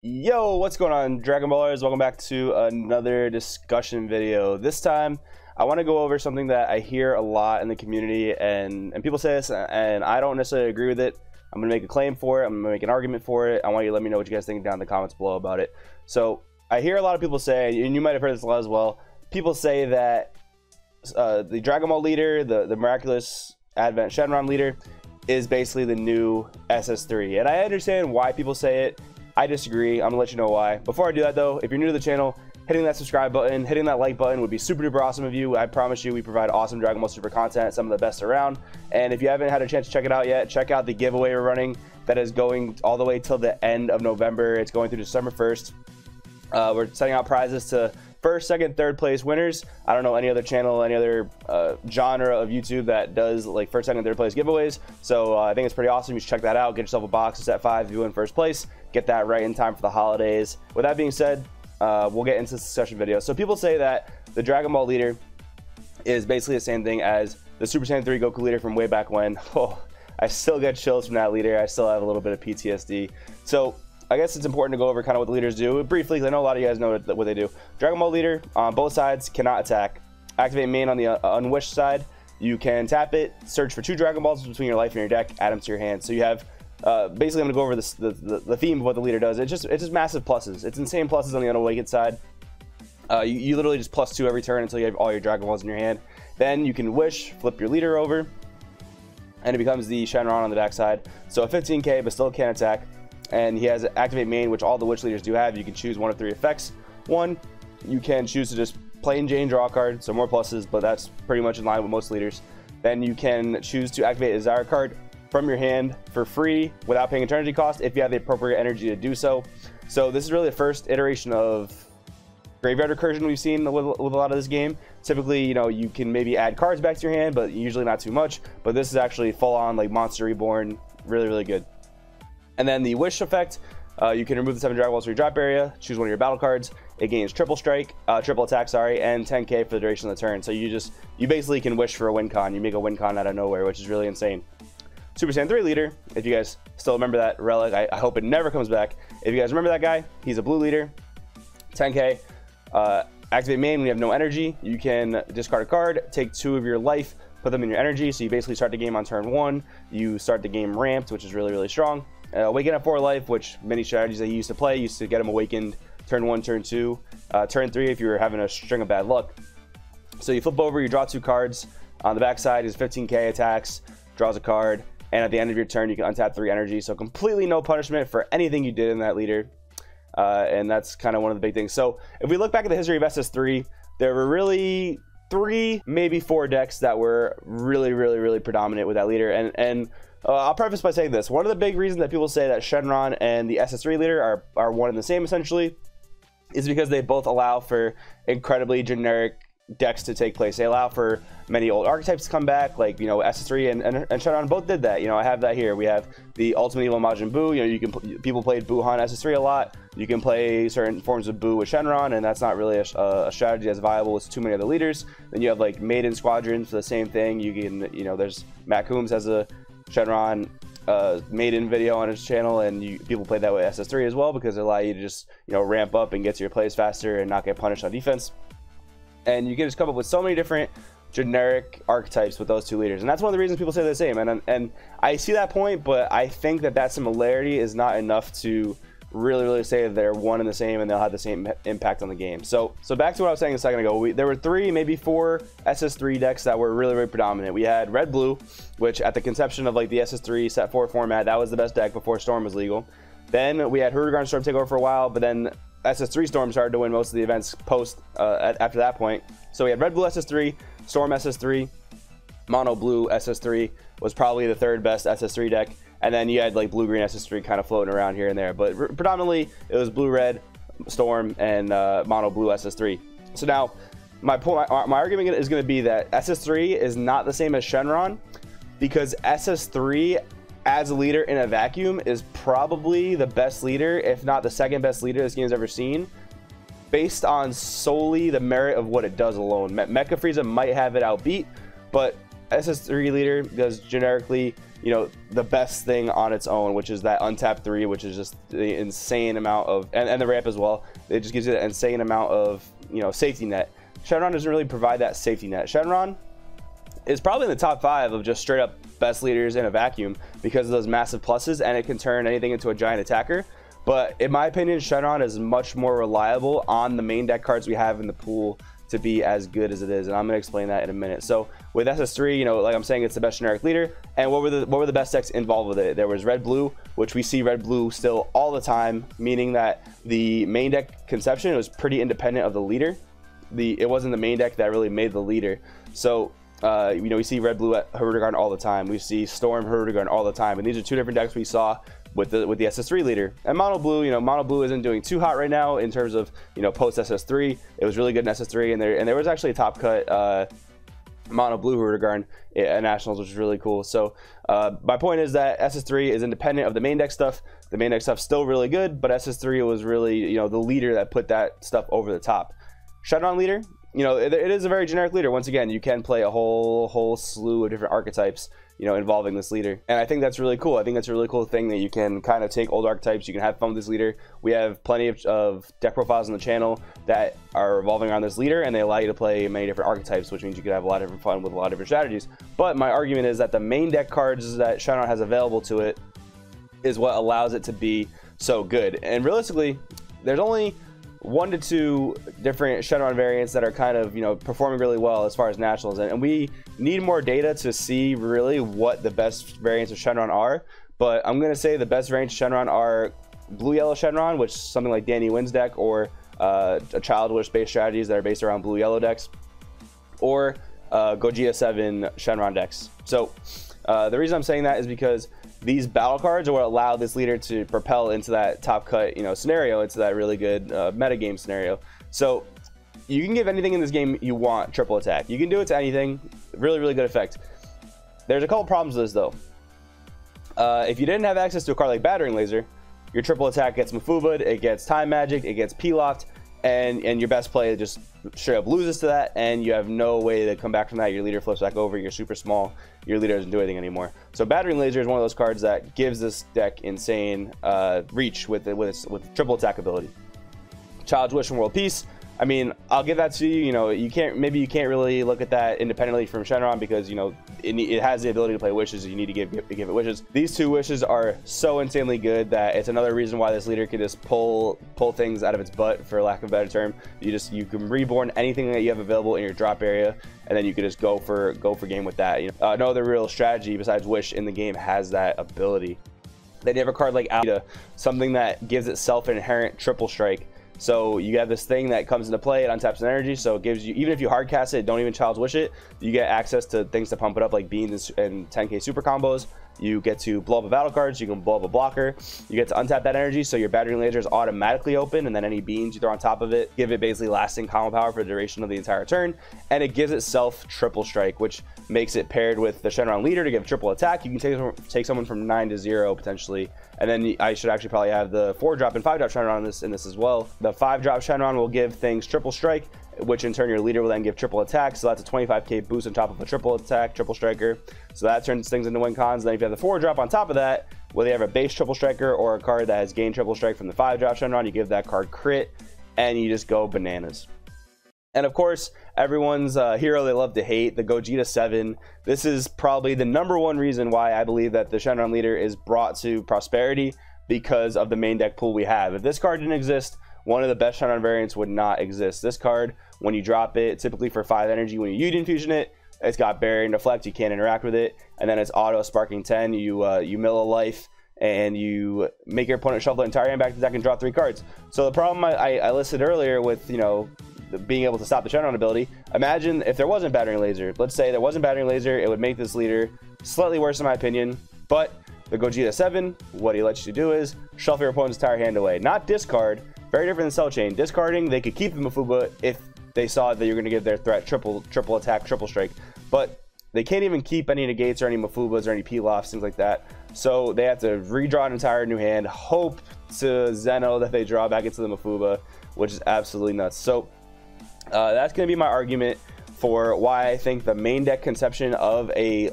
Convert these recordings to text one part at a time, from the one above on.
Yo, what's going on, Dragon Ballers? Welcome back to another discussion video. This time I want to go over something that I hear a lot in the community, and people say this and I don't necessarily agree with it. I'm gonna make a claim for it. I'm gonna make an argument for it. I want you to let me know what you guys think down in the comments below about it. So I hear a lot of people say, and you might have heard this a lot as well, people say that the Dragon Ball leader, the miraculous Advent Shenron leader, is basically the new SS3, and I understand why people say it. I disagree. I'm gonna let you know why. Before I do that though, if you're new to the channel, hitting that subscribe button, hitting that like button would be super duper awesome of you. I promise you we provide awesome Dragon Ball Super content, some of the best around. And if you haven't had a chance to check it out yet, check out the giveaway we're running that is going all the way till the end of November. It's going through December 1st. We're sending out prizes to first, second, third place winners. I don't know any other channel, any other genre of YouTube that does like first, second, third place giveaways. So I think it's pretty awesome. You should check that out. Get yourself a box of set 5 if you win first place. Get that right in time for the holidays. With that being said, we'll get into the discussion video. So people say that the Dragon Ball leader is basically the same thing as the Super Saiyan 3 Goku leader from way back when. Oh, I still get chills from that leader. I still have a little bit of PTSD. So I guess it's important to go over kind of what the leaders do briefly, because I know a lot of you guys know what they do. Dragon Ball leader on both sides cannot attack. Activate main on the unwished side. You can tap it, search for 2 Dragon Balls between your life and your deck, add them to your hand. So you have basically, I'm gonna go over the theme of what the leader does. It's just massive pluses. It's insane pluses on the unawakened side. You literally just +2 every turn until you have all your Dragon Balls in your hand. Then you can wish, flip your leader over, and it becomes the Shenron on the back side. So a 15k, but still can't attack. And he has activate main, which all the wish leaders do have. You can choose 1 of 3 effects. One, you can choose to just plain Jane draw a card, so more pluses, but that's pretty much in line with most leaders. Then you can choose to activate a desire card from your hand for free without paying eternity cost if you have the appropriate energy to do so. So this is really the first iteration of graveyard recursion we've seen with a lot of this game. Typically, you know, you can maybe add cards back to your hand, but usually not too much. But this is actually full on like Monster Reborn, really good. And then the wish effect, you can remove the 7 Dragon Balls from your drop area, choose 1 of your battle cards. It gains triple attack, sorry, and 10k for the duration of the turn. So you basically can wish for a win con. You make a win con out of nowhere, which is really insane. Super Saiyan 3 leader, if you guys still remember that relic, I hope it never comes back. If you guys remember that guy, he's a blue leader, 10k. Activate main when you have no energy. You can discard a card, take 2 of your life, put them in your energy. So you basically start the game on turn 1. You start the game ramped, which is really strong. Awaken at 4 life, which many strategies that he used to play used to get him awakened turn 1, turn 2, turn 3 if you were having a string of bad luck. So you flip over, you draw 2 cards. On the back side is 15k attacks, draws a card, and at the end of your turn you can untap 3 energy. So completely no punishment for anything you did in that leader, and that's kind of one of the big things. So if we look back at the history of SS3, there were really 3, maybe 4 decks that were really predominant with that leader, and I'll preface by saying this. One of the big reasons that people say that Shenron and the SS3 leader are one and the same essentially is because they both allow for incredibly generic decks to take place. They allow for many old archetypes to come back, like, you know, SS3 and Shenron both did that. You know, I have that here. We have the Ultimate Evil Majin Buu. You know, people played Buu on SS3 a lot. You can play certain forms of Buu with Shenron, and that's not really a strategy that's viable with too many other leaders. Then you have like Maiden Squadrons for the same thing. You can, you know, there's Matt Coombs has a Shenron maiden video on his channel, and people play that with SS3 as well, because it allows you to just, you know, ramp up and get to your plays faster and not get punished on defense. And you can just come up with so many different generic archetypes with those 2 leaders, and that's one of the reasons people say they're the same. And I see that point, but I think that similarity is not enough to really say that they're one and the same and they'll have the same impact on the game. So back to what I was saying a second ago, there were 3, maybe 4 SS3 decks that were really predominant. We had red blue, which at the conception of like the SS3 set 4 format, that was the best deck before Storm was legal. Then we had Hurrigan Storm take over for a while, but then SS3 Storm started to win most of the events post after that point. So we had red blue SS3, Storm SS3, mono blue SS3 was probably the 3rd best SS3 deck. And then you had like blue-green SS3 kind of floating around here and there. But predominantly, it was blue-red, Storm, and mono-blue SS3. So now, my argument is going to be that SS3 is not the same as Shenron, because SS3, as a leader in a vacuum, is probably the best leader, if not the 2nd best leader this game's ever seen, based on solely the merit of what it does alone. Mecha Frieza might have it outbeat, but SS3 leader does generically, you know, the best thing on its own, which is that untap 3, which is just the insane amount of, and the ramp as well. It just gives you that insane amount of, you know, safety net. Shenron doesn't really provide that safety net. Shenron is probably in the top 5 of just straight up best leaders in a vacuum because of those massive pluses, and it can turn anything into a giant attacker. But in my opinion, Shenron is much more reliable on the main deck cards we have in the pool to be as good as it is, and I'm going to explain that in a minute. So with SS3, you know, like I'm saying, it's the best generic leader. And what were the best decks involved with it? There was red blue, which we see red blue still all the time, meaning that the main deck conception was pretty independent of the leader. It wasn't the main deck that really made the leader. So you know, we see red blue at Hurrigarden all the time. We see Storm Hurrigarden all the time, and these are two different decks we saw with the SS3 leader. And mono blue, you know, mono blue isn't doing too hot right now in terms of, you know, post SS3. It was really good in SS3, and there was actually a top cut mono blue Hurrigarden at Nationals, which is really cool. So my point is that SS3 is independent of the main deck stuff. The main deck stuff's still really good, but SS3 was really, you know, the leader that put that stuff over the top. Shenron leader, you know, it is a very generic leader. Once again, you can play a whole slew of different archetypes, you know, involving this leader, and I think that's really cool. I think that's a really cool thing that you can kind of take old archetypes, you can have fun with this leader. We have plenty of deck profiles on the channel that are revolving around this leader, and they allow you to play many different archetypes, which means you can have a lot of different fun with a lot of different strategies. But my argument is that the main deck cards that Shenron has available to it is what allows it to be so good. And realistically, there's only 1 to 2 different Shenron variants that are kind of, you know, performing really well as far as nationals, and we need more data to see really what the best variants of Shenron are. But I'm gonna say the best variants of Shenron are blue yellow Shenron, which is something like Danny Wynn's deck, or a Child Wish based strategies that are based around blue yellow decks, or Gogeta 7 Shenron decks. So the reason I'm saying that is because these battle cards are what allow this leader to propel into that top cut, you know, scenario, into that really good meta game scenario. So you can give anything in this game you want triple attack. You can do it to anything. Really good effect. There's a couple problems with this though. If you didn't have access to a card like Battering Laser, your triple attack gets Mafuba'd, it gets Time Magic, it gets P-Locked, and your best play just straight up loses to that, and you have no way to come back from that. Your leader flips back over, you're super small, your leader doesn't do anything anymore. So Battering Laser is one of those cards that gives this deck insane reach with triple attack ability. Child's Wish and World Peace, I mean, I'll give that to you. You know, you can't really look at that independently from Shenron because, you know, it has the ability to play wishes. You need to give it wishes. These 2 wishes are so insanely good that it's another reason why this leader can just pull things out of its butt, for lack of a better term. You can reborn anything that you have available in your drop area, and then you can just go for game with that. You know, no other real strategy besides Wish in the game has that ability. Then you have a card like Alita, something that gives itself an inherent triple strike. So you have this thing that comes into play, it untaps an energy, so it gives you, even if you hard cast it, don't even Child's Wish it, you get access to things to pump it up like beans and 10k super combos. You get to blow up a battle card, so you can blow up a blocker. You get to untap that energy, so your Battering Laser is automatically open, and then any beans you throw on top of it give it basically lasting combo power for the duration of the entire turn. And it gives itself triple strike, which makes it paired with the Shenron leader to give triple attack. You can take someone from 9 to 0 potentially, and then I should actually probably have the 4-drop and 5-drop Shenron in this as well. The 5-drop Shenron will give things triple strike, which in turn your leader will then give triple attack, so that's a 25k boost on top of a triple attack, triple striker. So that turns things into win cons. And then if you have the 4-drop on top of that, whether you have a base triple striker or a card that has gained triple strike from the 5-drop Shenron, you give that card crit, and you just go bananas. And of course, everyone's hero they love to hate, the Gogeta 7. This is probably the #1 reason why I believe that the Shenron leader is brought to prosperity, because of the main deck pool we have. If this card didn't exist, one of the best Shenron variants would not exist. This card, when you drop it, typically for 5 energy, when you infusion it, it's got Barrier and Deflect, you can't interact with it, and then it's auto Sparking 10, you mill a life, and you make your opponent shuffle the entire hand back to the deck and draw 3 cards. So the problem I listed earlier with, you know, being able to stop the Shenron ability, imagine if there wasn't Battering Laser. Let's say there wasn't Battering Laser, it would make this leader slightly worse in my opinion, but the Gogeta 7, what he lets you do is shuffle your opponent's entire hand away. Not discard, very different than Cell Chain. Discarding, they could keep the Mafuba if they saw that you're going to give their threat triple attack, triple strike, but they can't even keep any negates or any Mafubas or any Pilafs, things like that. So they have to redraw an entire new hand, hope to Zeno that they draw back into the Mafuba, which is absolutely nuts. So that's going to be my argument for why I think the main deck conception of a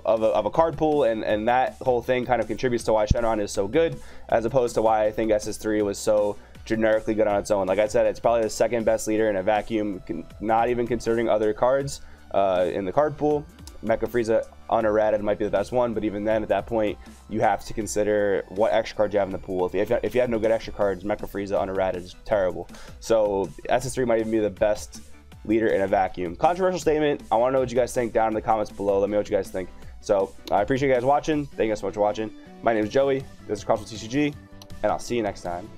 of a card pool and that whole thing kind of contributes to why Shenron is so good, as opposed to why I think SS3 was so generically good on its own. Like I said, it's probably the second best leader in a vacuum, not even considering other cards in the card pool. Mecha Frieza unerrated might be the best one, but even then, at that point, you have to consider what extra cards you have in the pool. If you have no good extra cards, Mecha Frieza unerrated is terrible. So SS3 might even be the best leader in a vacuum. Controversial statement. I want to know what you guys think down in the comments below. Let me know what you guys think. So I appreciate you guys watching. Thank you guys so much for watching. My name is Joey. This is Crossfit TCG, and I'll see you next time.